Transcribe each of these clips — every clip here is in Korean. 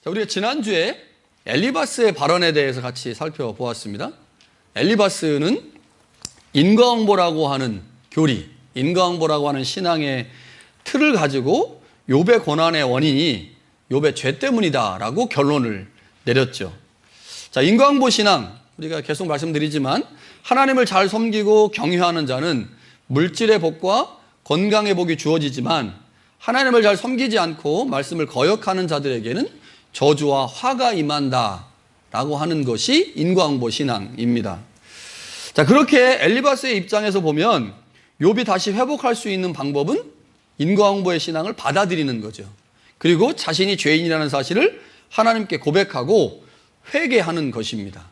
자, 우리가 지난주에 엘리바스의 발언에 대해서 같이 살펴보았습니다. 엘리바스는 인과응보라고 하는 교리, 인과응보라고 하는 신앙의 틀을 가지고 욥의 고난의 원인이 욥의 죄 때문이다라고 결론을 내렸죠. 자, 인과응보 신앙, 우리가 계속 말씀드리지만 하나님을 잘 섬기고 경외하는 자는 물질의 복과 건강의 복이 주어지지만 하나님을 잘 섬기지 않고 말씀을 거역하는 자들에게는 저주와 화가 임한다라고 하는 것이 인과응보 신앙입니다. 자, 그렇게 엘리바스의 입장에서 보면 욥이 다시 회복할 수 있는 방법은 인과응보의 신앙을 받아들이는 거죠. 그리고 자신이 죄인이라는 사실을 하나님께 고백하고 회개하는 것입니다.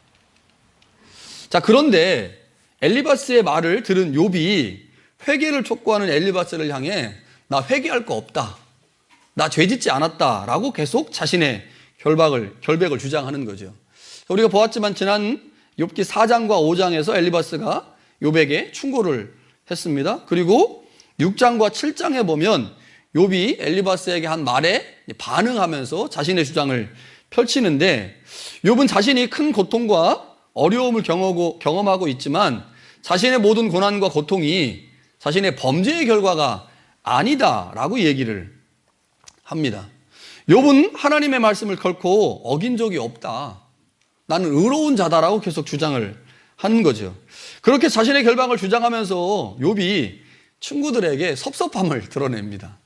자, 그런데 엘리바스의 말을 들은 욥이 회개를 촉구하는 엘리바스를 향해 나 회개할 거 없다, 나 죄짓지 않았다 라고 계속 자신의 결백을 주장하는 거죠. 우리가 보았지만 지난 욥기 4장과 5장에서 엘리바스가 욥에게 충고를 했습니다. 그리고 6장과 7장에 보면 욥이 엘리바스에게 한 말에 반응하면서 자신의 주장을 펼치는데, 욥은 자신이 큰 고통과 어려움을 경험하고 있지만 자신의 모든 고난과 고통이 자신의 범죄의 결과가 아니다라고 얘기를 합니다. 욥은 하나님의 말씀을 결코 어긴 적이 없다, 나는 의로운 자다라고 계속 주장을 하는 거죠. 그렇게 자신의 결박을 주장하면서 욥이 친구들에게 섭섭함을 드러냅니다.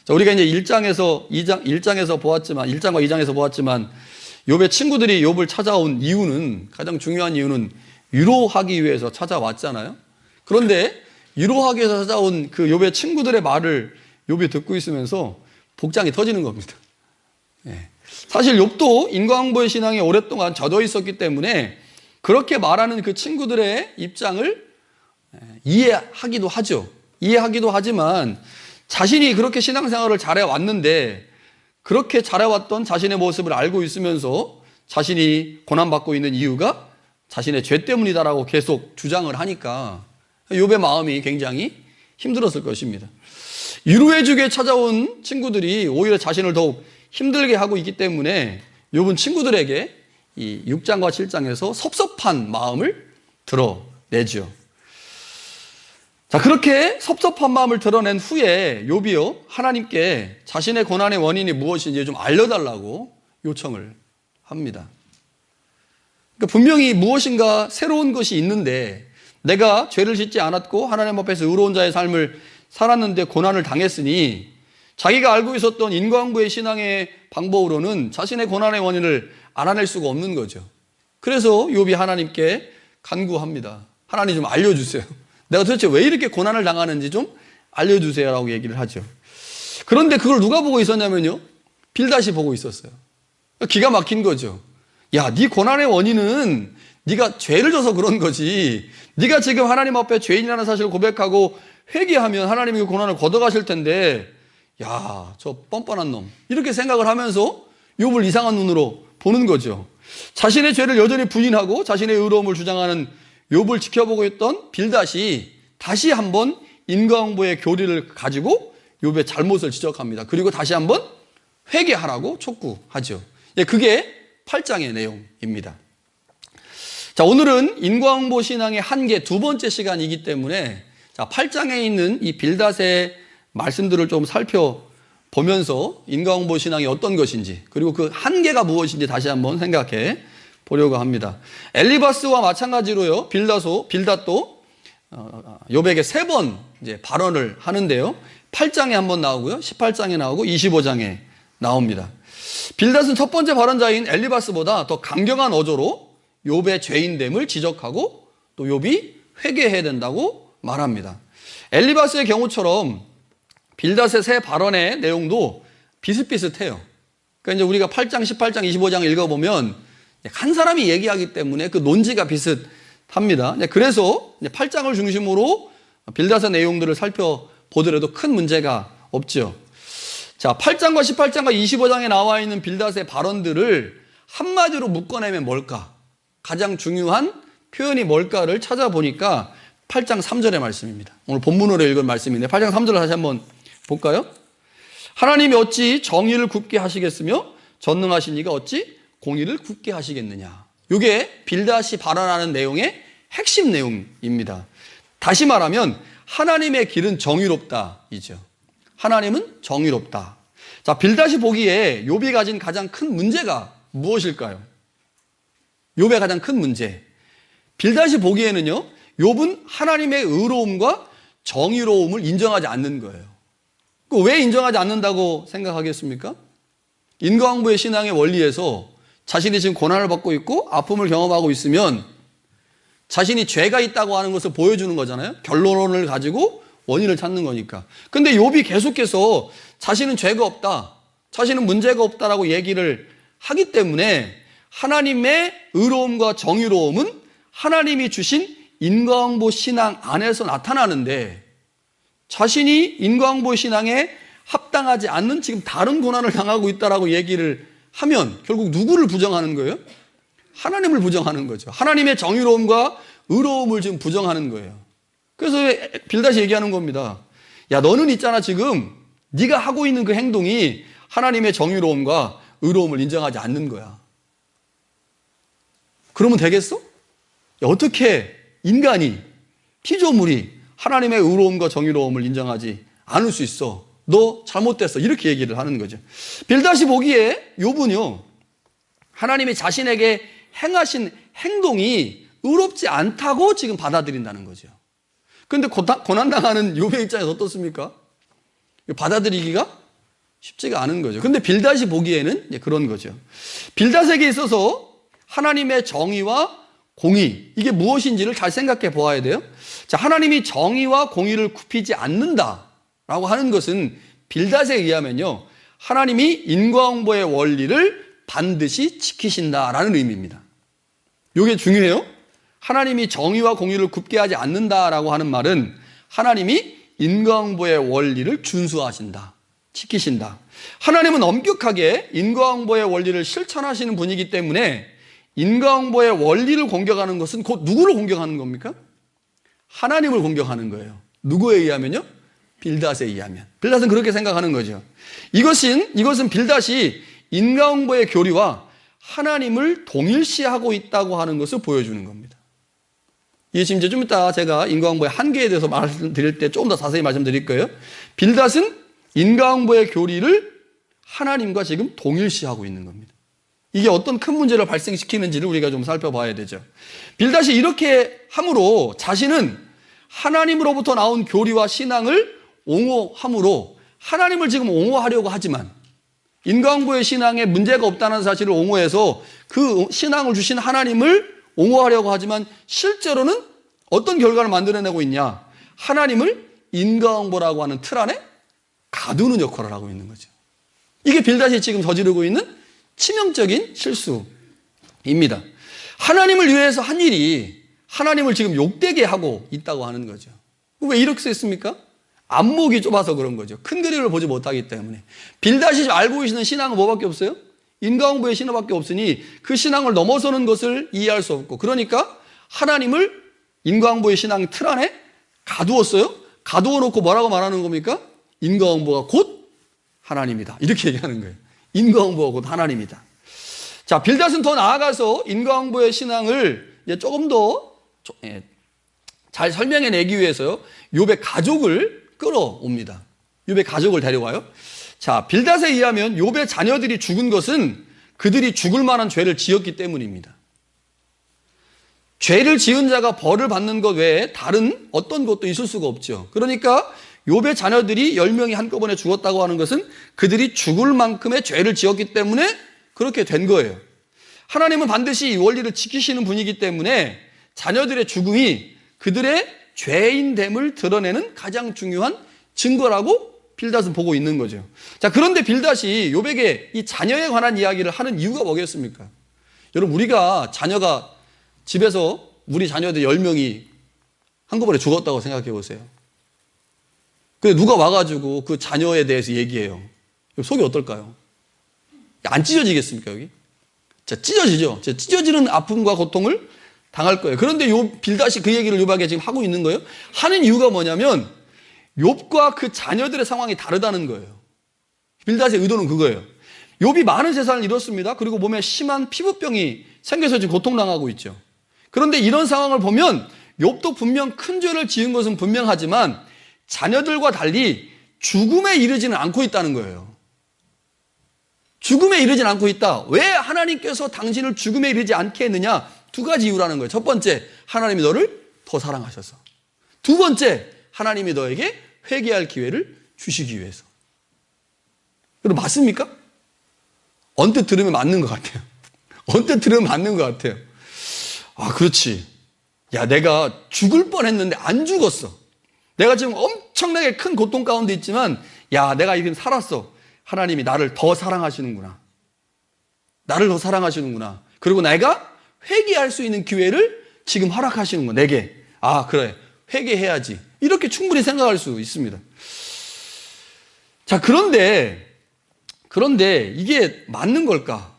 자, 우리가 이제 1장과 2장에서 보았지만 욥의 친구들이 욥을 찾아온 이유는, 가장 중요한 이유는 위로하기 위해서 찾아왔잖아요. 그런데 위로하기 위해서 찾아온 그 욥의 친구들의 말을 욥이 듣고 있으면서 복장이 터지는 겁니다. 사실 욥도 인과응보의 신앙에 오랫동안 젖어 있었기 때문에 그렇게 말하는 그 친구들의 입장을 이해하기도 하지만 자신이 그렇게 신앙생활을 잘해왔는데 그렇게 잘해왔던 자신의 모습을 알고 있으면서 자신이 고난받고 있는 이유가 자신의 죄 때문이다라고 계속 주장을 하니까 욥의 마음이 굉장히 힘들었을 것입니다. 위로해주게 찾아온 친구들이 오히려 자신을 더욱 힘들게 하고 있기 때문에 욥은 친구들에게 이 6장과 7장에서 섭섭한 마음을 드러내죠. 자, 그렇게 섭섭한 마음을 드러낸 후에 욥이요, 하나님께 자신의 고난의 원인이 무엇인지 좀 알려달라고 요청을 합니다. 그러니까 분명히 무엇인가 새로운 것이 있는데 내가 죄를 짓지 않았고 하나님 앞에서 의로운 자의 삶을 살았는데 고난을 당했으니 자기가 알고 있었던 인과응보의 신앙의 방법으로는 자신의 고난의 원인을 알아낼 수가 없는 거죠. 그래서 욥이 하나님께 간구합니다. 하나님 좀 알려주세요. 내가 도대체 왜 이렇게 고난을 당하는지 좀 알려주세요 라고 얘기를 하죠. 그런데 그걸 누가 보고 있었냐면요, 빌닷이 보고 있었어요. 기가 막힌 거죠. 야, 네 고난의 원인은 네가 죄를 져서 그런 거지, 네가 지금 하나님 앞에 죄인이라는 사실을 고백하고 회개하면 하나님이 그 고난을 걷어가실 텐데, 야, 저 뻔뻔한 놈, 이렇게 생각을 하면서 욥을 이상한 눈으로 보는 거죠. 자신의 죄를 여전히 부인하고 자신의 의로움을 주장하는 욥을 지켜보고 있던 빌닷이 다시 한번 인과응보의 교리를 가지고 욥의 잘못을 지적합니다. 그리고 다시 한번 회개하라고 촉구하죠. 그게 8장의 내용입니다. 자, 오늘은 인과응보 신앙의 한계 두 번째 시간이기 때문에 8장에 있는 이 빌닷의 말씀들을 좀 살펴보면서 인과응보 신앙이 어떤 것인지, 그리고 그 한계가 무엇인지 다시 한번 생각해 보려고 합니다. 엘리바스와 마찬가지로요, 빌닷도 욥에게 3번 이제 발언을 하는데요, 8장에 한번 나오고요, 18장에 나오고 25장에 나옵니다. 빌닷은 첫 번째 발언자인 엘리바스보다 더 강경한 어조로 욥의 죄인됨을 지적하고 또 욥이 회개해야 된다고 말합니다. 엘리바스의 경우처럼 빌닷의 세 발언의 내용도 비슷비슷해요. 그러니까 이제 우리가 8장, 18장, 25장 읽어보면 한 사람이 얘기하기 때문에 그 논지가 비슷합니다. 그래서 8장을 중심으로 빌닷의 내용들을 살펴보더라도 큰 문제가 없죠. 자, 8장과 18장과 25장에 나와 있는 빌닷의 발언들을 한마디로 묶어내면 뭘까? 가장 중요한 표현이 뭘까를 찾아보니까 8장 3절의 말씀입니다. 오늘 본문으로 읽은 말씀인데 8장 3절을 다시 한번 볼까요? 하나님이 어찌 정의를 굽게 하시겠으며 전능하신 이가 어찌 공의를 굳게 하시겠느냐. 이게 빌닷이 발언하는 내용의 핵심 내용입니다. 다시 말하면 하나님의 길은 정의롭다 이죠. 하나님은 정의롭다. 자, 빌닷이 보기에 욥이 가진 가장 큰 문제가 무엇일까요? 욥의 가장 큰 문제. 빌닷이 보기에는요, 욥은 하나님의 의로움과 정의로움을 인정하지 않는 거예요. 왜 인정하지 않는다고 생각하겠습니까? 인과응보의 신앙의 원리에서 자신이 지금 고난을 받고 있고 아픔을 경험하고 있으면 자신이 죄가 있다고 하는 것을 보여주는 거잖아요. 결론을 가지고 원인을 찾는 거니까. 근데 욥이 계속해서 자신은 죄가 없다, 자신은 문제가 없다라고 얘기를 하기 때문에 하나님의 의로움과 정의로움은 하나님이 주신 인과응보 신앙 안에서 나타나는데, 자신이 인과응보 신앙에 합당하지 않는 지금 다른 고난을 당하고 있다라고 얘기를 하면 결국 누구를 부정하는 거예요? 하나님을 부정하는 거죠. 하나님의 정의로움과 의로움을 지금 부정하는 거예요. 그래서 빌닷이 얘기하는 겁니다. 야, 너는 있잖아, 지금 네가 하고 있는 그 행동이 하나님의 정의로움과 의로움을 인정하지 않는 거야. 그러면 되겠어? 야, 어떻게 인간이, 피조물이 하나님의 의로움과 정의로움을 인정하지 않을 수 있어? 너 잘못됐어. 이렇게 얘기를 하는 거죠. 빌닷이 보기에 욥은요, 하나님이 자신에게 행하신 행동이 의롭지 않다고 지금 받아들인다는 거죠. 그런데 고난당하는 욥의 입장에서 어떻습니까? 받아들이기가 쉽지가 않은 거죠. 근데 빌닷이 보기에는 그런 거죠. 빌닷에게 있어서 하나님의 정의와 공의, 이게 무엇인지를 잘 생각해 보아야 돼요. 자, 하나님이 정의와 공의를 굽히지 않는다라고 하는 것은 빌닷에 의하면요, 하나님이 인과응보의 원리를 반드시 지키신다라는 의미입니다. 이게 중요해요. 하나님이 정의와 공의를 굽게 하지 않는다라고 하는 말은 하나님이 인과응보의 원리를 준수하신다, 지키신다. 하나님은 엄격하게 인과응보의 원리를 실천하시는 분이기 때문에 인과응보의 원리를 공격하는 것은 곧 누구를 공격하는 겁니까? 하나님을 공격하는 거예요. 누구에 의하면요? 빌닷에 의하면. 빌닷은 그렇게 생각하는 거죠. 이것은 빌닷이 인과응보의 교리와 하나님을 동일시하고 있다고 하는 것을 보여주는 겁니다. 이게 지금 이제 좀 이따 제가 인과응보의 한계에 대해서 말씀드릴 때 조금 더 자세히 말씀드릴 거예요. 빌닷은 인과응보의 교리를 하나님과 지금 동일시하고 있는 겁니다. 이게 어떤 큰 문제를 발생시키는지를 우리가 좀 살펴봐야 되죠. 빌닷이 이렇게 함으로 자신은 하나님으로부터 나온 교리와 신앙을 옹호함으로 하나님을 지금 옹호하려고 하지만, 인과응보의 신앙에 문제가 없다는 사실을 옹호해서 그 신앙을 주신 하나님을 옹호하려고 하지만 실제로는 어떤 결과를 만들어내고 있냐? 하나님을 인과응보라고 하는 틀 안에 가두는 역할을 하고 있는 거죠. 이게 빌닷이 지금 저지르고 있는 치명적인 실수입니다. 하나님을 위해서 한 일이 하나님을 지금 욕되게 하고 있다고 하는 거죠. 왜 이렇게 했습니까? 안목이 좁아서 그런 거죠. 큰 그림을 보지 못하기 때문에. 빌닷이 알고 계시는 신앙은 뭐밖에 없어요? 인과응보의 신앙밖에 없으니 그 신앙을 넘어서는 것을 이해할 수 없고, 그러니까 하나님을 인과응보의 신앙 틀 안에 가두었어요. 가두어 놓고 뭐라고 말하는 겁니까? 인과응보가 곧 하나님이다, 이렇게 얘기하는 거예요. 인과응보가 곧 하나님이다. 자, 빌닷은 더 나아가서 인과응보의 신앙을 이제 조금 더 잘 설명해내기 위해서요, 욥의 가족을 끌어옵니다. 욥의 가족을 데려와요. 자, 빌닷에 의하면 욥의 자녀들이 죽은 것은 그들이 죽을 만한 죄를 지었기 때문입니다. 죄를 지은 자가 벌을 받는 것 외에 다른 어떤 것도 있을 수가 없죠. 그러니까 욥의 자녀들이 10명이 한꺼번에 죽었다고 하는 것은 그들이 죽을 만큼의 죄를 지었기 때문에 그렇게 된 거예요. 하나님은 반드시 이 원리를 지키시는 분이기 때문에 자녀들의 죽음이 그들의 죄인됨을 드러내는 가장 중요한 증거라고 빌닷은 보고 있는 거죠. 자, 그런데 빌닷이 욥에게 이 자녀에 관한 이야기를 하는 이유가 뭐겠습니까? 여러분, 우리가 자녀가 집에서 우리 자녀들 10명이 한꺼번에 죽었다고 생각해 보세요. 근데 누가 와가지고 그 자녀에 대해서 얘기해요. 속이 어떨까요? 안 찢어지겠습니까, 여기? 자, 찢어지죠. 찢어지는 아픔과 고통을 당할 거예요. 그런데 빌닷이 그 얘기를 욥에게 지금 하고 있는 거예요. 하는 이유가 뭐냐면 욥과 그 자녀들의 상황이 다르다는 거예요. 빌닷의 의도는 그거예요. 욥이 많은 재산을 잃었습니다. 그리고 몸에 심한 피부병이 생겨서 지금 고통당하고 있죠. 그런데 이런 상황을 보면 욥도 분명 큰 죄를 지은 것은 분명하지만 자녀들과 달리 죽음에 이르지는 않고 있다는 거예요. 죽음에 이르지는 않고 있다. 왜 하나님께서 당신을 죽음에 이르지 않게 했느냐? 두 가지 이유라는 거예요. 첫 번째, 하나님이 너를 더 사랑하셔서. 두 번째, 하나님이 너에게 회개할 기회를 주시기 위해서. 그럼 맞습니까? 언뜻 들으면 맞는 것 같아요. 언뜻 들으면 맞는 것 같아요. 아, 그렇지. 야, 내가 죽을 뻔했는데 안 죽었어. 내가 지금 엄청나게 큰 고통 가운데 있지만, 야, 내가 이렇게 살았어. 하나님이 나를 더 사랑하시는구나. 나를 더 사랑하시는구나. 그리고 내가 회개할 수 있는 기회를 지금 허락하시는구나. 내게. 아, 그래. 회개해야지. 이렇게 충분히 생각할 수 있습니다. 자, 그런데 이게 맞는 걸까?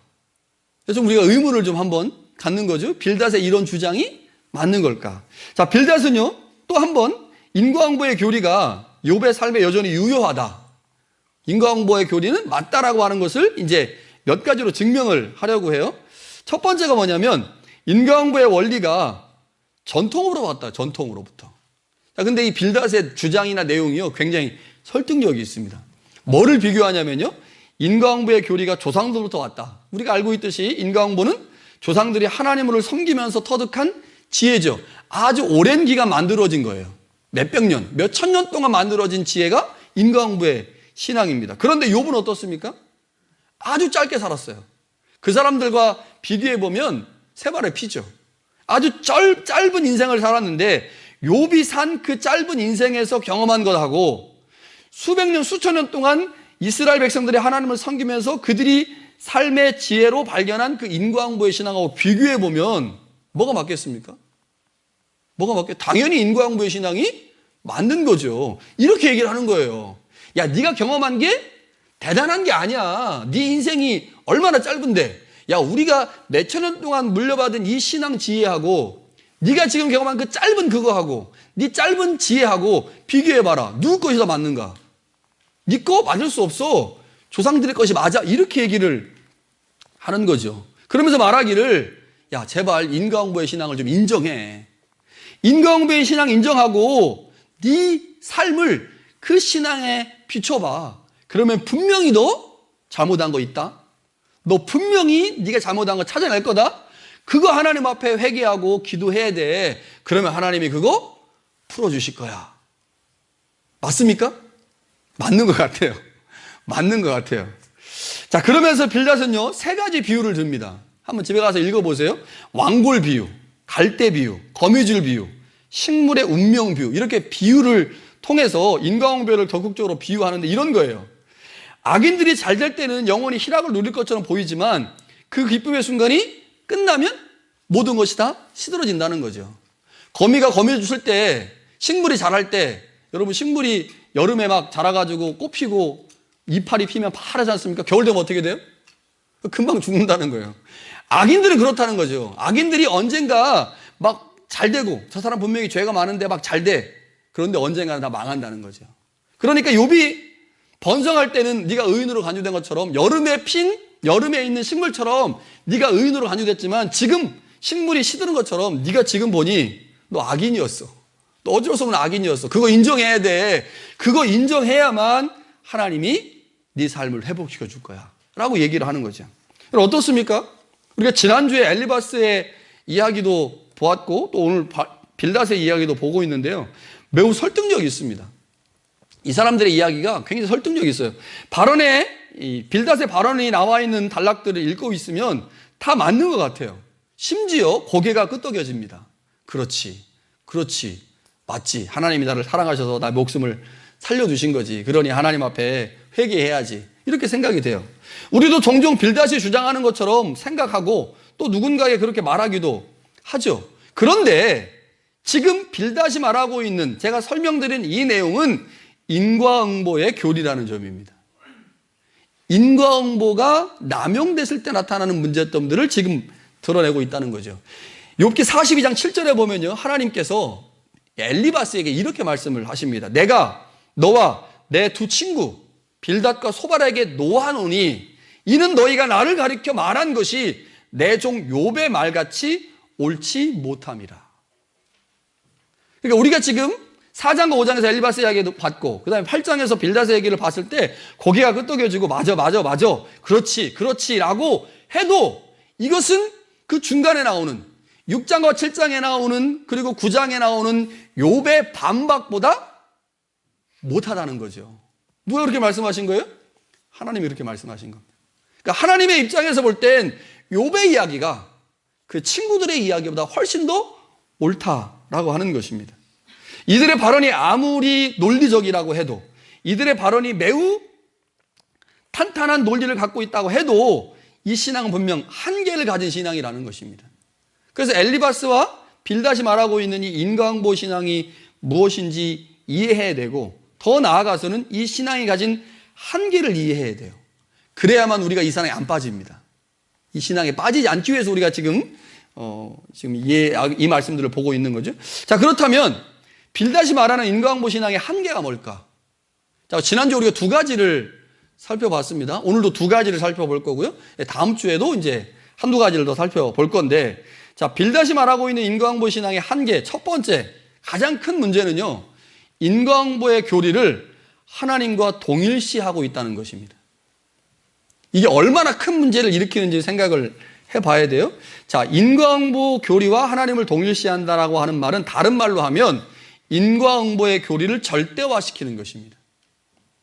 그래서 우리가 의문을 좀 한번 갖는 거죠. 빌닷의 이런 주장이 맞는 걸까? 자, 빌닷은요, 또 한번 인과응보의 교리가 욥의 삶에 여전히 유효하다. 인과응보의 교리는 맞다라고 하는 것을 이제 몇 가지로 증명을 하려고 해요. 첫 번째가 뭐냐면 인과응보의 원리가 전통으로 왔다. 전통으로부터. 자, 근데 이 빌닷의 주장이나 내용이요, 굉장히 설득력이 있습니다. 뭐를 비교하냐면요, 인과응보의 교리가 조상들부터 왔다. 우리가 알고 있듯이 인과응보는 조상들이 하나님을 섬기면서 터득한 지혜죠. 아주 오랜 기간 만들어진 거예요. 몇백 년, 몇천 년 동안 만들어진 지혜가 인과응보의 신앙입니다. 그런데 욥은 어떻습니까? 아주 짧게 살았어요. 그 사람들과 비교해보면 세 발의 피죠. 아주 짧은 인생을 살았는데 욥이 산 그 짧은 인생에서 경험한 것하고 수백 년, 수천 년 동안 이스라엘 백성들이 하나님을 섬기면서 그들이 삶의 지혜로 발견한 그 인과응보의 신앙하고 비교해보면 뭐가 맞겠습니까? 당연히 인과응보의 신앙이 맞는 거죠. 이렇게 얘기를 하는 거예요. 야, 네가 경험한 게 대단한 게 아니야. 네 인생이 얼마나 짧은데. 야, 우리가 몇천 년 동안 물려받은 이 신앙 지혜하고 네가 지금 경험한 그 짧은 그거하고 네 짧은 지혜하고 비교해봐라. 누구 것이 더 맞는가? 네 거 맞을 수 없어. 조상들의 것이 맞아. 이렇게 얘기를 하는 거죠. 그러면서 말하기를, 야, 제발 인과응보의 신앙을 좀 인정해. 인과응보의 신앙 인정하고 네 삶을 그 신앙에 비춰봐. 그러면 분명히 너 잘못한 거 있다. 너 분명히 네가 잘못한 거 찾아낼 거다. 그거 하나님 앞에 회개하고 기도해야 돼. 그러면 하나님이 그거 풀어주실 거야. 맞습니까? 맞는 것 같아요. 맞는 것 같아요. 자, 그러면서 빌닷은요, 세 가지 비유를 듭니다. 한번 집에 가서 읽어보세요. 왕골 비유, 갈대 비유, 거미줄 비유, 식물의 운명 비유. 이렇게 비유를 통해서 인과응보를 적극적으로 비유하는데 이런 거예요. 악인들이 잘 될 때는 영원히 희락을 누릴 것처럼 보이지만 그 기쁨의 순간이 끝나면 모든 것이 다 시들어진다는 거죠. 거미가 거미를 주실 때, 식물이 자랄 때, 여러분 식물이 여름에 막 자라가지고 꽃 피고 이파리 피면 파랗지 않습니까? 겨울 되면 어떻게 돼요? 금방 죽는다는 거예요. 악인들은 그렇다는 거죠. 악인들이 언젠가 막 잘 되고, 저 사람 분명히 죄가 많은데 막 잘 돼. 그런데 언젠가는 다 망한다는 거죠. 그러니까 욥이 번성할 때는 네가 의인으로 간주된 것처럼 여름에 있는 식물처럼 네가 의인으로 간주됐지만 지금 식물이 시드는 것처럼 네가 지금 보니 너 악인이었어. 너 어쩔 수 없는 악인이었어. 그거 인정해야 돼. 그거 인정해야만 하나님이 네 삶을 회복시켜 줄 거야. 라고 얘기를 하는 거죠. 그럼 어떻습니까? 우리가 지난주에 엘리바스의 이야기도 보았고 또 오늘 빌닷의 이야기도 보고 있는데요. 매우 설득력이 있습니다. 이 사람들의 이야기가 굉장히 설득력이 있어요. 이 빌닷의 발언이 나와 있는 단락들을 읽고 있으면 다 맞는 것 같아요. 심지어 고개가 끄덕여집니다. 그렇지. 맞지. 하나님이 나를 사랑하셔서 나의 목숨을 살려주신 거지. 그러니 하나님 앞에 회개해야지. 이렇게 생각이 돼요. 우리도 종종 빌닷이 주장하는 것처럼 생각하고 또 누군가에게 그렇게 말하기도 하죠. 그런데 지금 빌닷이 말하고 있는 제가 설명드린 이 내용은 인과응보의 교리라는 점입니다. 인과응보가 남용됐을 때 나타나는 문제점들을 지금 드러내고 있다는 거죠. 욥기 42장 7절에 보면요, 하나님께서 엘리바스에게 이렇게 말씀을 하십니다. 내가 너와 내 두 친구 빌닷과 소발에게 노하노니 이는 너희가 나를 가리켜 말한 것이 내 종 욥의 말같이 옳지 못함이라. 그러니까 우리가 지금 4장과 5장에서 엘리바스 이야기도 봤고 그 다음에 8장에서 빌닷의 얘기를 봤을 때 고개가 끄덕여지고 맞아 그렇지 라고 해도 이것은 그 중간에 나오는 6장과 7장에 나오는 그리고 9장에 나오는 욥의 반박보다 못하다는 거죠. 누가 그렇게 말씀하신 거예요? 하나님이 그렇게 말씀하신 겁니다. 그러니까 하나님의 입장에서 볼 땐 욥의 이야기가 그 친구들의 이야기보다 훨씬 더 옳다라고 하는 것입니다. 이들의 발언이 아무리 논리적이라고 해도 이들의 발언이 매우 탄탄한 논리를 갖고 있다고 해도 이 신앙은 분명 한계를 가진 신앙이라는 것입니다. 그래서 엘리바스와 빌닷이 말하고 있는 이 인과응보 신앙이 무엇인지 이해해야 되고 더 나아가서는 이 신앙이 가진 한계를 이해해야 돼요. 그래야만 우리가 이 신앙에 안 빠집니다. 이 신앙에 빠지지 않기 위해서 우리가 지금 이 말씀들을 보고 있는 거죠. 자, 그렇다면 빌닷이 말하는 인과응보 신앙의 한계가 뭘까? 자, 지난주 우리가 두 가지를 살펴봤습니다. 오늘도 두 가지를 살펴볼 거고요. 다음 주에도 이제 한두 가지를 더 살펴볼 건데, 자, 빌닷이 말하고 있는 인과응보 신앙의 한계, 첫 번째, 가장 큰 문제는요, 인과응보의 교리를 하나님과 동일시하고 있다는 것입니다. 이게 얼마나 큰 문제를 일으키는지 생각을 해봐야 돼요. 자, 인과응보 교리와 하나님을 동일시한다라고 하는 말은 다른 말로 하면 인과응보의 교리를 절대화시키는 것입니다.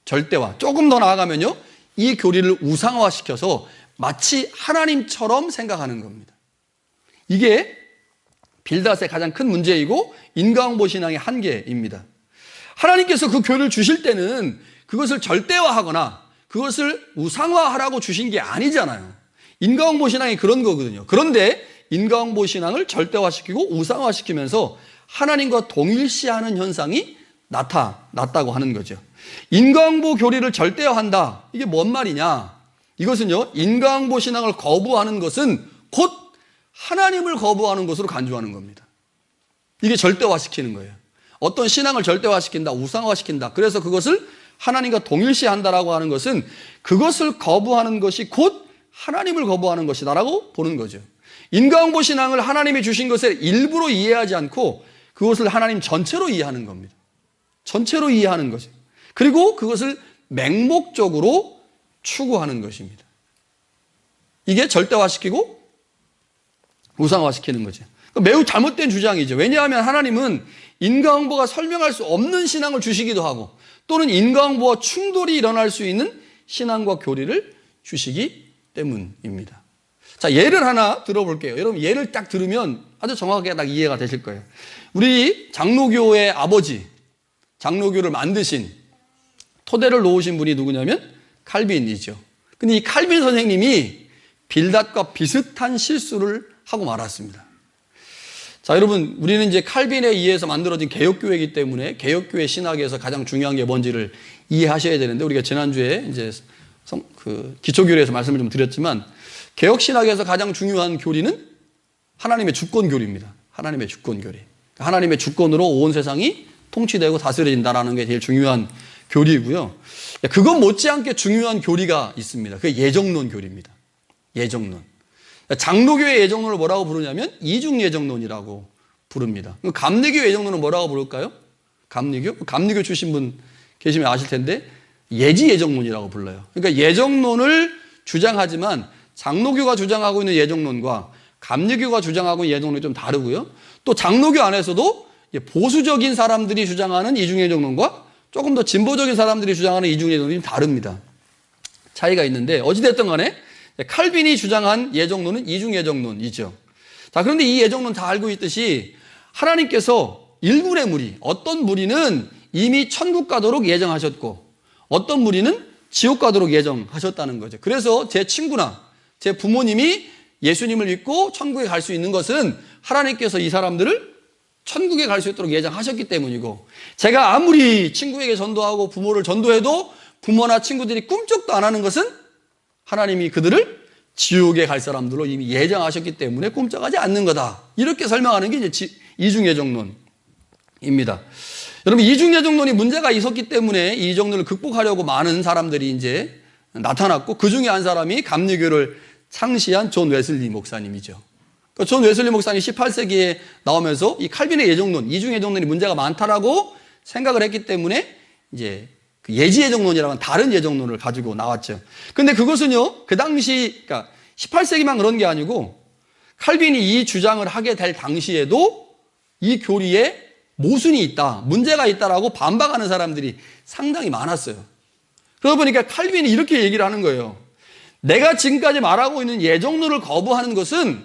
절대화. 조금 더 나아가면요, 이 교리를 우상화시켜서 마치 하나님처럼 생각하는 겁니다. 이게 빌닷의 가장 큰 문제이고 인과응보 신앙의 한계입니다. 하나님께서 그 교리를 주실 때는 그것을 절대화하거나 그것을 우상화하라고 주신 게 아니잖아요. 인과응보 신앙이 그런 거거든요. 그런데 인과응보 신앙을 절대화시키고 우상화시키면서 하나님과 동일시하는 현상이 나타났다고 하는 거죠. 인과응보 교리를 절대화한다. 이게 뭔 말이냐? 이것은요, 인과응보 신앙을 거부하는 것은 곧 하나님을 거부하는 것으로 간주하는 겁니다. 이게 절대화시키는 거예요. 어떤 신앙을 절대화시킨다, 우상화시킨다. 그래서 그것을 하나님과 동일시한다라고 하는 것은 그것을 거부하는 것이 곧 하나님을 거부하는 것이다라고 보는 거죠. 인과응보 신앙을 하나님이 주신 것을 일부러 이해하지 않고 그것을 하나님 전체로 이해하는 겁니다. 전체로 이해하는 거죠. 그리고 그것을 맹목적으로 추구하는 것입니다. 이게 절대화시키고 우상화시키는 거죠. 매우 잘못된 주장이죠. 왜냐하면 하나님은 인과응보가 설명할 수 없는 신앙을 주시기도 하고 또는 인과응보와 충돌이 일어날 수 있는 신앙과 교리를 주시기 때문입니다. 자, 예를 하나 들어볼게요. 여러분, 예를 딱 들으면 아주 정확하게 딱 이해가 되실 거예요. 우리 장로교의 아버지, 장로교를 만드신, 토대를 놓으신 분이 누구냐면 칼빈이죠. 근데 이 칼빈 선생님이 빌닷과 비슷한 실수를 하고 말았습니다. 자, 여러분, 우리는 이제 칼빈에 의해서 만들어진 개혁교회이기 때문에 개혁교회 신학에서 가장 중요한 게 뭔지를 이해하셔야 되는데, 우리가 지난주에 이제 기초교리에서 말씀을 좀 드렸지만, 개혁신학에서 가장 중요한 교리는 하나님의 주권교리입니다. 하나님의 주권교리. 하나님의 주권으로 온 세상이 통치되고 다스려진다라는 게 제일 중요한 교리이고요. 그것 못지않게 중요한 교리가 있습니다. 그게 예정론 교리입니다. 예정론. 장로교의 예정론을 뭐라고 부르냐면 이중예정론이라고 부릅니다. 감리교 예정론은 뭐라고 부를까요? 감리교 출신 분 계시면 아실 텐데 예지예정론이라고 불러요. 그러니까 예정론을 주장하지만 장로교가 주장하고 있는 예정론과 감리교가 주장하고 있는 예정론이 좀 다르고요. 또 장로교 안에서도 보수적인 사람들이 주장하는 이중예정론과 조금 더 진보적인 사람들이 주장하는 이중예정론이 좀 다릅니다. 차이가 있는데 어찌됐든 간에 칼빈이 주장한 예정론은 이중예정론이죠. 자, 그런데 이 예정론 다 알고 있듯이 하나님께서 일군의 무리, 어떤 무리는 이미 천국 가도록 예정하셨고 어떤 무리는 지옥 가도록 예정하셨다는 거죠. 그래서 제 친구나 제 부모님이 예수님을 믿고 천국에 갈 수 있는 것은 하나님께서 이 사람들을 천국에 갈 수 있도록 예정하셨기 때문이고, 제가 아무리 친구에게 전도하고 부모를 전도해도 부모나 친구들이 꿈쩍도 안 하는 것은 하나님이 그들을 지옥에 갈 사람들로 이미 예정하셨기 때문에 꿈쩍하지 않는 거다. 이렇게 설명하는 게 이제 이중예정론입니다. 여러분, 이중예정론이 문제가 있었기 때문에 이 예정론을 극복하려고 많은 사람들이 이제 나타났고 그 중에 한 사람이 감리교를 창시한 존 웨슬리 목사님이죠. 그러니까 존 웨슬리 목사님이 18세기에 나오면서 이 칼빈의 예정론, 이중 예정론이 문제가 많다라고 생각을 했기 때문에 이제 그 예지 예정론이라는 다른 예정론을 가지고 나왔죠. 근데 그것은요, 그 당시, 그러니까 18세기만 그런 게 아니고 칼빈이 이 주장을 하게 될 당시에도 이 교리에 모순이 있다, 문제가 있다라고 반박하는 사람들이 상당히 많았어요. 그러다 보니까 칼빈이 이렇게 얘기를 하는 거예요. 내가 지금까지 말하고 있는 예정론을 거부하는 것은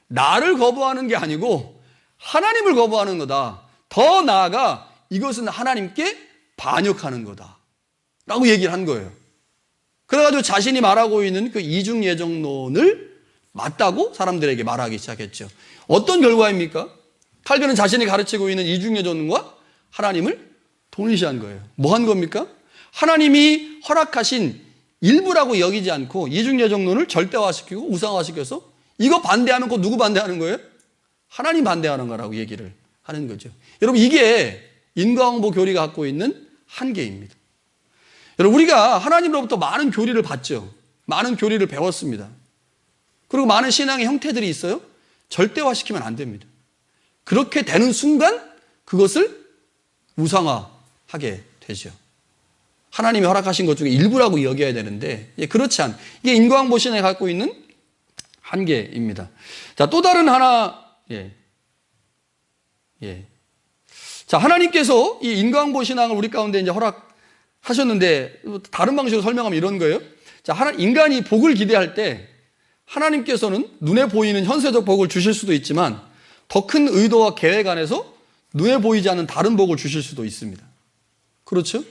나를 거부하는 게 아니고 하나님을 거부하는 거다. 더 나아가 이것은 하나님께 반역하는 거다 라고 얘기를 한 거예요. 그래가지고 자신이 말하고 있는 그 이중 예정론을 맞다고 사람들에게 말하기 시작했죠. 어떤 결과입니까? 칼빈은 자신이 가르치고 있는 이중 예정론과 하나님을 동일시한 거예요. 뭐 한 겁니까? 하나님이 허락하신 일부라고 여기지 않고 이중 예정론을 절대화시키고 우상화시켜서 이거 반대하면 그 누구 반대하는 거예요? 하나님 반대하는 거라고 얘기를 하는 거죠. 여러분, 이게 인과응보 교리가 갖고 있는 한계입니다. 여러분, 우리가 하나님으로부터 많은 교리를 봤죠. 많은 교리를 배웠습니다. 그리고 많은 신앙의 형태들이 있어요. 절대화시키면 안 됩니다. 그렇게 되는 순간 그것을 우상화하게 되죠. 하나님이 허락하신 것 중에 일부라고 여겨야 되는데 그렇지 않은, 이게 인과응보 신앙이 갖고 있는 한계입니다. 자, 또 다른 하나, 자, 하나님께서 이 인과응보 신앙을 우리 가운데 이제 허락하셨는데 다른 방식으로 설명하면 이런 거예요. 자, 인간이 복을 기대할 때 하나님께서는 눈에 보이는 현세적 복을 주실 수도 있지만 더 큰 의도와 계획 안에서 눈에 보이지 않는 다른 복을 주실 수도 있습니다. 그렇죠?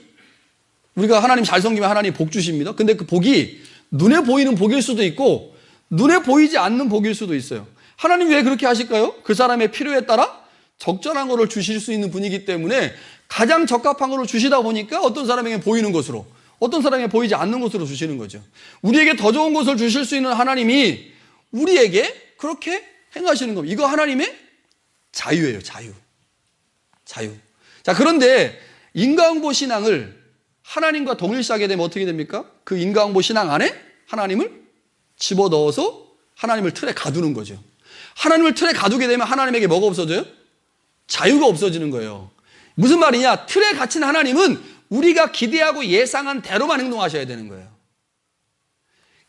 우리가 하나님 잘 섬기면 하나님 복 주십니다. 근데 그 복이 눈에 보이는 복일 수도 있고 눈에 보이지 않는 복일 수도 있어요. 하나님 왜 그렇게 하실까요? 그 사람의 필요에 따라 적절한 것을 주실 수 있는 분이기 때문에 가장 적합한 것을 주시다 보니까 어떤 사람에게 보이는 것으로, 어떤 사람에게 보이지 않는 것으로 주시는 거죠. 우리에게 더 좋은 것을 주실 수 있는 하나님이 우리에게 그렇게 행하시는 겁니다. 이거 하나님의 자유예요. 자유. 자, 그런데 인과응보 신앙을 하나님과 동일시하게 되면 어떻게 됩니까? 그 인과응보 신앙 안에 하나님을 집어넣어서 하나님을 틀에 가두는 거죠. 하나님을 틀에 가두게 되면 하나님에게 뭐가 없어져요? 자유가 없어지는 거예요. 무슨 말이냐? 틀에 갇힌 하나님은 우리가 기대하고 예상한 대로만 행동하셔야 되는 거예요.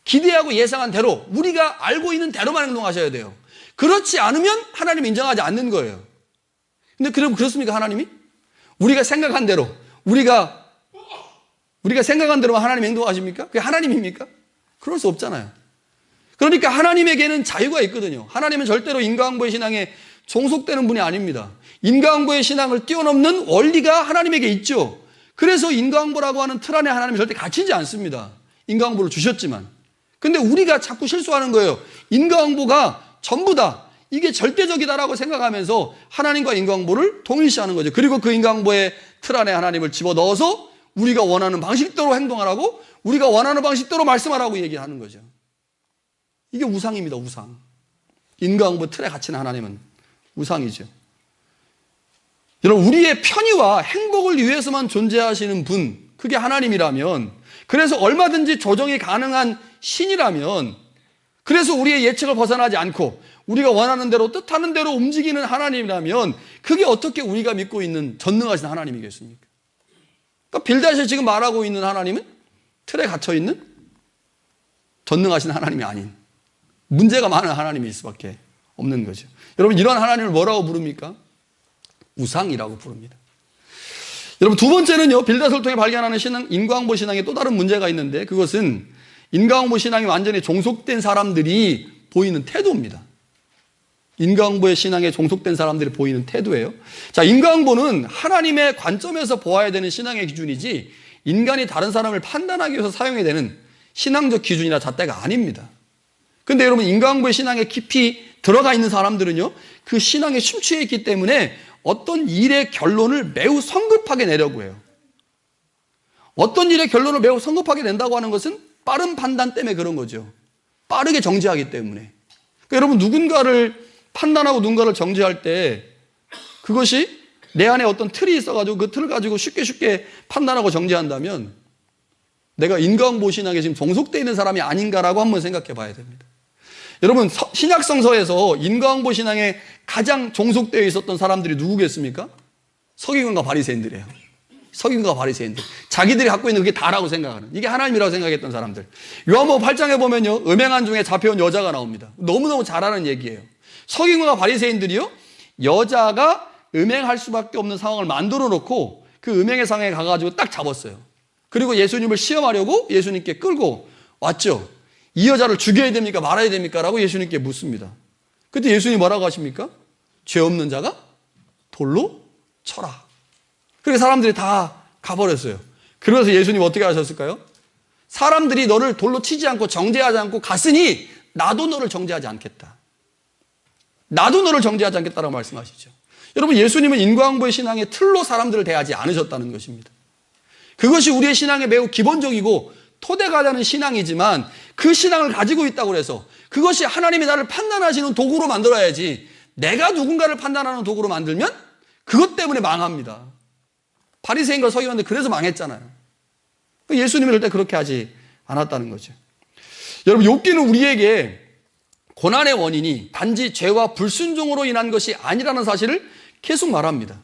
기대하고 예상한 대로, 우리가 알고 있는 대로만 행동하셔야 돼요. 그렇지 않으면 하나님 인정하지 않는 거예요. 근데 그렇습니까, 하나님이? 우리가 생각한 대로, 우리가 생각한 대로만 하나님 행동하십니까? 그게 하나님입니까? 그럴 수 없잖아요. 그러니까 하나님에게는 자유가 있거든요. 하나님은 절대로 인과응보의 신앙에 종속되는 분이 아닙니다. 인과응보의 신앙을 뛰어넘는 원리가 하나님에게 있죠. 그래서 인과응보라고 하는 틀 안에 하나님이 절대 갇히지 않습니다. 인과응보를 주셨지만. 근데 우리가 자꾸 실수하는 거예요. 인과응보가 전부다, 이게 절대적이다라고 생각하면서 하나님과 인과응보를 동일시하는 거죠. 그리고 그 인과응보의 틀 안에 하나님을 집어넣어서 우리가 원하는 방식대로 행동하라고, 우리가 원하는 방식대로 말씀하라고 얘기하는 거죠. 이게 우상입니다. 우상. 인과응보 틀에 갇힌 하나님은 우상이죠. 여러분, 우리의 편의와 행복을 위해서만 존재하시는 분, 그게 하나님이라면, 그래서 얼마든지 조정이 가능한 신이라면, 그래서 우리의 예측을 벗어나지 않고 우리가 원하는 대로 뜻하는 대로 움직이는 하나님이라면 그게 어떻게 우리가 믿고 있는 전능하신 하나님이겠습니까? 그러니까 빌닷이 지금 말하고 있는 하나님은 틀에 갇혀있는 전능하신 하나님이 아닌 문제가 많은 하나님일 수밖에 없는 거죠. 여러분, 이런 하나님을 뭐라고 부릅니까? 우상이라고 부릅니다. 여러분, 두 번째는요, 빌닷을 통해 발견하는 신앙, 인과응보 신앙에 또 다른 문제가 있는데 그것은 인과응보 신앙이 완전히 종속된 사람들이 보이는 태도입니다. 인과응보의 신앙에 종속된 사람들이 보이는 태도예요. 자, 인과응보는 하나님의 관점에서 보아야 되는 신앙의 기준이지 인간이 다른 사람을 판단하기 위해서 사용해야 되는 신앙적 기준이나 잣대가 아닙니다. 근데 여러분, 인과응보의 신앙에 깊이 들어가 있는 사람들은요, 그 신앙에 심취해 있기 때문에 어떤 일의 결론을 매우 성급하게 내려고 해요. 어떤 일의 결론을 매우 성급하게 낸다고 하는 것은 빠른 판단 때문에 그런 거죠. 빠르게 정지하기 때문에. 그러니까 여러분, 누군가를 판단하고 누군가를 정지할 때 그것이 내 안에 어떤 틀이 있어가지고 그 틀을 가지고 쉽게 판단하고 정지한다면 내가 인과응보 신앙에 지금 종속되어 있는 사람이 아닌가라고 한번 생각해 봐야 됩니다. 여러분, 신약성서에서 인과응보 신앙에 가장 종속되어 있었던 사람들이 누구겠습니까? 서기관과 바리새인들이에요. 서기관과 바리새인들. 자기들이 갖고 있는 그게 다라고 생각하는, 이게 하나님이라고 생각했던 사람들. 요한복음 8장에 보면요, 음행한 중에 잡혀온 여자가 나옵니다. 너무너무 잘 아는 얘기예요. 서기관과 바리새인들이요, 여자가 음행할 수밖에 없는 상황을 만들어 놓고 그 음행의 상황에 가가지고 딱 잡았어요. 그리고 예수님을 시험하려고 예수님께 끌고 왔죠. 이 여자를 죽여야 됩니까? 말아야 됩니까? 라고 예수님께 묻습니다. 그때 예수님이 뭐라고 하십니까? 죄 없는 자가 돌로 쳐라. 그래서 사람들이 다 가버렸어요. 그래서 예수님 어떻게 하셨을까요? 사람들이 너를 돌로 치지 않고 정죄하지 않고 갔으니 나도 너를 정죄하지 않겠다. 나도 너를 정죄하지 않겠다라고 말씀하시죠. 여러분, 예수님은 인과응보의 신앙의 틀로 사람들을 대하지 않으셨다는 것입니다. 그것이 우리의 신앙의 매우 기본적이고 토대가 되는 신앙이지만 그 신앙을 가지고 있다고 해서 그것이 하나님이 나를 판단하시는 도구로 만들어야지, 내가 누군가를 판단하는 도구로 만들면 그것 때문에 망합니다. 바리새인과 서기관들 그래서 망했잖아요. 예수님은 절대 그렇게 하지 않았다는 거죠. 여러분, 욥기는 우리에게 고난의 원인이 단지 죄와 불순종으로 인한 것이 아니라는 사실을 계속 말합니다.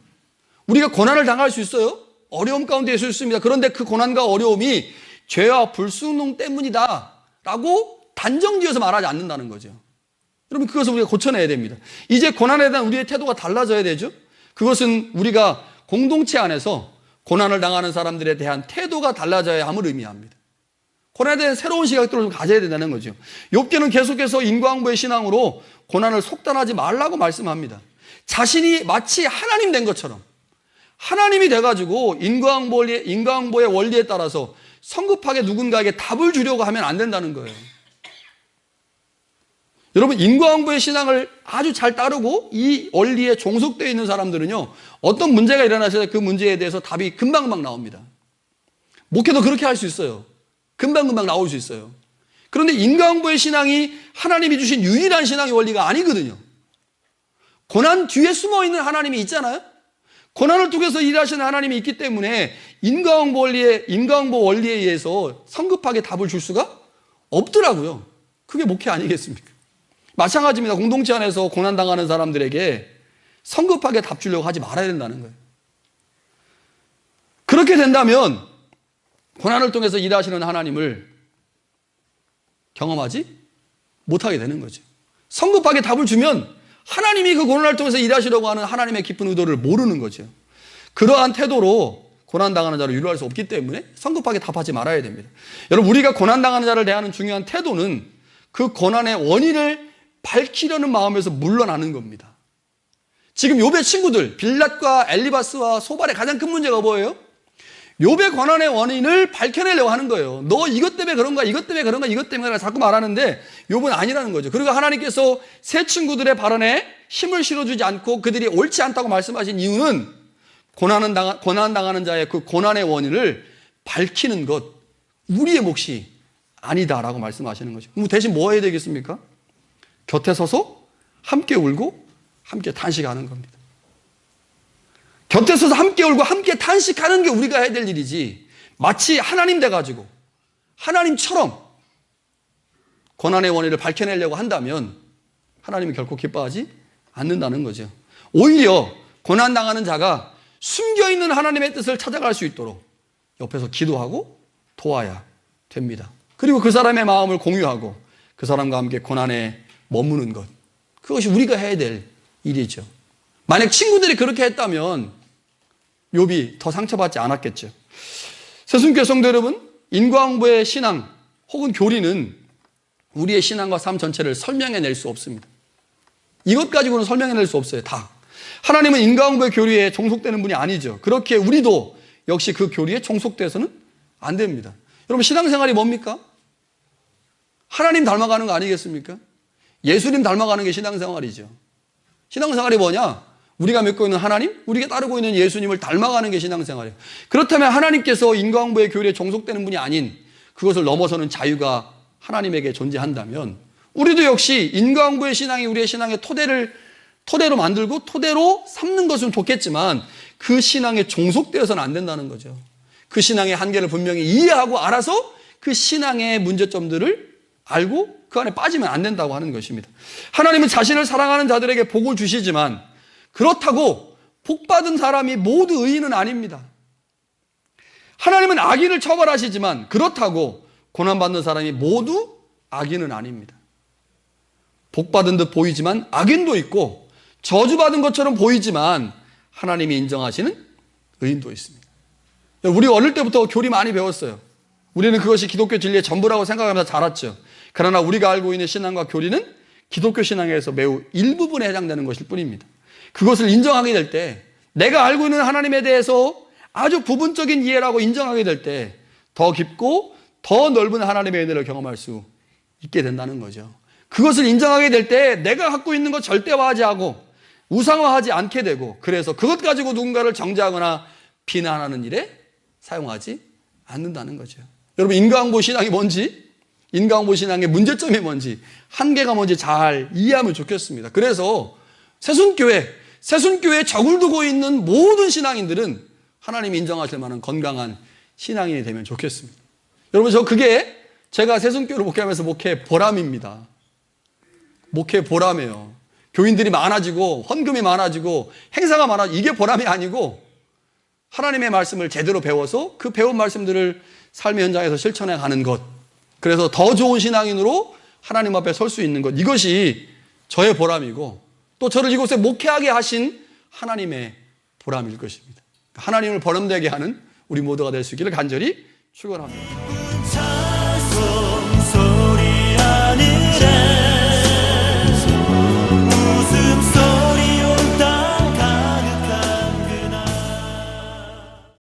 우리가 고난을 당할 수 있어요. 어려움 가운데 있을 수 있습니다. 그런데 그 고난과 어려움이 죄와 불순종 때문이다 라고 단정지어서 말하지 않는다는 거죠. 여러분, 그것을 우리가 고쳐내야 됩니다. 이제 고난에 대한 우리의 태도가 달라져야 되죠. 그것은 우리가 공동체 안에서 고난을 당하는 사람들에 대한 태도가 달라져야 함을 의미합니다. 고난에 대한 새로운 시각들을 좀 가져야 된다는 거죠. 욥기는 계속해서 인과응보의 신앙으로 고난을 속단하지 말라고 말씀합니다. 자신이 마치 하나님 된 것처럼, 하나님이 돼가지고 인과응보의 원리에 따라서 성급하게 누군가에게 답을 주려고 하면 안 된다는 거예요. 여러분, 인과응보의 신앙을 아주 잘 따르고 이 원리에 종속되어 있는 사람들은요, 어떤 문제가 일어났을 때 그 문제에 대해서 답이 금방금방 나옵니다. 목회도 그렇게 할 수 있어요. 금방금방 나올 수 있어요. 그런데 인과응보의 신앙이 하나님이 주신 유일한 신앙의 원리가 아니거든요. 고난 뒤에 숨어있는 하나님이 있잖아요. 고난을 통해서 일하시는 하나님이 있기 때문에 인과응보 원리에 의해서 성급하게 답을 줄 수가 없더라고요. 그게 목회 아니겠습니까? 마찬가지입니다. 공동체 안에서 고난당하는 사람들에게 성급하게 답 주려고 하지 말아야 된다는 거예요. 그렇게 된다면 고난을 통해서 일하시는 하나님을 경험하지 못하게 되는 거죠. 성급하게 답을 주면 하나님이 그 고난을 통해서 일하시려고 하는 하나님의 깊은 의도를 모르는 거죠. 그러한 태도로 고난당하는 자를 유로할 수 없기 때문에 성급하게 답하지 말아야 됩니다. 여러분, 우리가 고난당하는 자를 대하는 중요한 태도는 그 고난의 원인을 밝히려는 마음에서 물러나는 겁니다. 지금 욥의 친구들 빌닷과 엘리바스와 소발의 가장 큰 문제가 뭐예요? 욥의 고난의 원인을 밝혀내려고 하는 거예요. 너 이것 때문에 그런가, 이것 때문에 그런가, 이것 때문에 그런가 자꾸 말하는데 욥은 아니라는 거죠. 그리고 하나님께서 세 친구들의 발언에 힘을 실어주지 않고 그들이 옳지 않다고 말씀하신 이유는 고난당하는 자의 그 고난의 원인을 밝히는 것, 우리의 몫이 아니다라고 말씀하시는 거죠. 그럼 대신 뭐 해야 되겠습니까? 곁에 서서 함께 울고 함께 탄식하는 겁니다. 곁에 서서 함께 울고 함께 탄식하는 게 우리가 해야 될 일이지, 마치 하나님 돼가지고 하나님처럼 고난의 원인을 밝혀내려고 한다면 하나님이 결코 기뻐하지 않는다는 거죠. 오히려 고난당하는 자가 숨겨있는 하나님의 뜻을 찾아갈 수 있도록 옆에서 기도하고 도와야 됩니다. 그리고 그 사람의 마음을 공유하고 그 사람과 함께 고난에 머무는 것, 그것이 우리가 해야 될 일이죠. 만약 친구들이 그렇게 했다면 욥이 더 상처받지 않았겠죠. 새순교회 성도 여러분, 인과응보의 신앙 혹은 교리는 우리의 신앙과 삶 전체를 설명해낼 수 없습니다. 이것 가지고는 설명해낼 수 없어요. 다. 하나님은 인과응보의 교리에 종속되는 분이 아니죠. 그렇게 우리도 역시 그 교리에 종속돼서는 안 됩니다. 여러분, 신앙생활이 뭡니까? 하나님 닮아가는 거 아니겠습니까? 예수님 닮아가는 게 신앙생활이죠. 신앙생활이 뭐냐? 우리가 믿고 있는 하나님, 우리가 따르고 있는 예수님을 닮아가는 게 신앙생활이에요. 그렇다면 하나님께서 인과응보의 교리에 종속되는 분이 아닌 그것을 넘어서는 자유가 하나님에게 존재한다면 우리도 역시 인과응보의 신앙이 우리의 신앙의 토대로 만들고 토대로 삼는 것은 좋겠지만 그 신앙에 종속되어서는 안 된다는 거죠. 그 신앙의 한계를 분명히 이해하고 알아서 그 신앙의 문제점들을 알고 그 안에 빠지면 안 된다고 하는 것입니다. 하나님은 자신을 사랑하는 자들에게 복을 주시지만 그렇다고 복받은 사람이 모두 의인은 아닙니다. 하나님은 악인을 처벌하시지만 그렇다고 고난받는 사람이 모두 악인은 아닙니다. 복받은 듯 보이지만 악인도 있고 저주받은 것처럼 보이지만 하나님이 인정하시는 의인도 있습니다. 우리 어릴 때부터 교리 많이 배웠어요. 우리는 그것이 기독교 진리의 전부라고 생각하면서 자랐죠. 그러나 우리가 알고 있는 신앙과 교리는 기독교 신앙에서 매우 일부분에 해당되는 것일 뿐입니다. 그것을 인정하게 될 때, 내가 알고 있는 하나님에 대해서 아주 부분적인 이해라고 인정하게 될 때 더 깊고 더 넓은 하나님의 은혜를 경험할 수 있게 된다는 거죠. 그것을 인정하게 될 때 내가 갖고 있는 것 절대화하지 않고 우상화하지 않게 되고, 그래서 그것 가지고 누군가를 정죄하거나 비난하는 일에 사용하지 않는다는 거죠. 여러분, 인과응보 신앙이 뭔지, 인과응보 신앙의 문제점이 뭔지, 한계가 뭔지 잘 이해하면 좋겠습니다. 그래서 새순교회에 적을 두고 있는 모든 신앙인들은 하나님이 인정하실 만한 건강한 신앙인이 되면 좋겠습니다. 여러분, 그게 제가 새순교회로 목회하면서 목회 보람입니다. 목회 보람이에요. 교인들이 많아지고 헌금이 많아지고 행사가 많아지고, 이게 보람이 아니고 하나님의 말씀을 제대로 배워서 그 배운 말씀들을 삶의 현장에서 실천해 가는 것, 그래서 더 좋은 신앙인으로 하나님 앞에 설 수 있는 것, 이것이 저의 보람이고 또 저를 이곳에 목회하게 하신 하나님의 보람일 것입니다. 하나님을 보람되게 하는 우리 모두가 될 수 있기를 간절히 축원합니다.